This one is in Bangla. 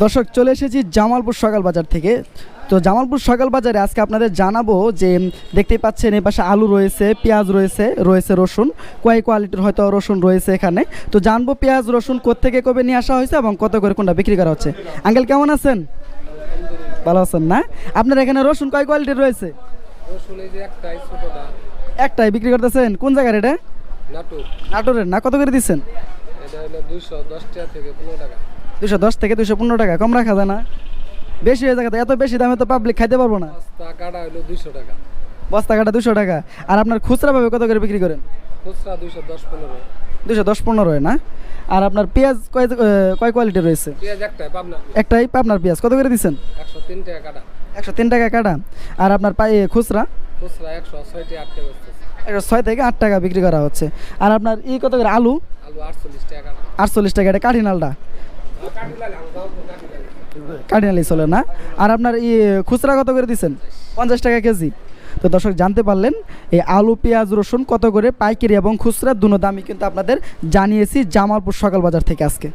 দর্শক চলে এসেছি জামালপুর সকাল বাজার থেকে। তো জামালপুর সকাল বাজারে আজকে আপনাদের জানাবো যে দেখতেই পাচ্ছেন এই পাশে আলু রয়েছে, পেঁয়াজ রয়েছে রসুন, কয় কোয়ালিটির হয়তো রসুন রয়েছে এখানে। তো জানবো পেঁয়াজ রসুন কোত্থেকে কবে নিয়ে আসা হয়েছে এবং কত করে কোনটা বিক্রি করা হচ্ছে। আঙ্কেল কেমন আছেন? ভালো আছেন না? আপনার এখানে রসুন কয় কোয়ালিটির রয়েছে? রসুন এই যে একটাই ছোটটা। একটাই বিক্রি করতেছেন? কোন জায়গার এটা? নাটু। নাটোরের না? কত করে দিচ্ছেন? এটা হলো 210 টাকা থেকে 15 টাকা। 210 থেকে 215 টাকা, কম রাখা যায় না? বেশি হয়ে যায়, এত বেশি দামে তো পাবলিক খাইতে পারবো না। বস্তা কাটা হলো 200 টাকা। বস্তা কাটা 200 টাকা। আর আপনার খুচরা ভাবে কত করে বিক্রি করেন? খুচরা 210-15। 210-15 না? আর আপনার পেঁয়াজ কয় কোয়ালিটি রয়েছে? পেঁয়াজ একটাই পাবনা। একটাই পাবনার পেঁয়াজ কত করে দিচ্ছেন? 103 টাকা কাটা। 103 টাকা কাটা। আর আপনার খুচরা? খুচরা 106 টাকা 8 টাকা বস্তা। 106 থেকে 8 টাকা বিক্রি করা হচ্ছে। আর আপনার কত করে আলু? আলু 48 টাকা কাটা। 48 টাকা, এটা কাঠিনালটা? কাঠিনালি চলে না? আর আপনার খুচরা কত করে দিচ্ছেন? 50 টাকা কেজি। তো দর্শক জানতে পারলেন এই আলু পেঁয়াজ রসুন কত করে পাইকারি এবং খুচরা দুনো দামই কিন্তু আপনাদের জানিয়েছি জামালপুর সকাল বাজার থেকে আজকে।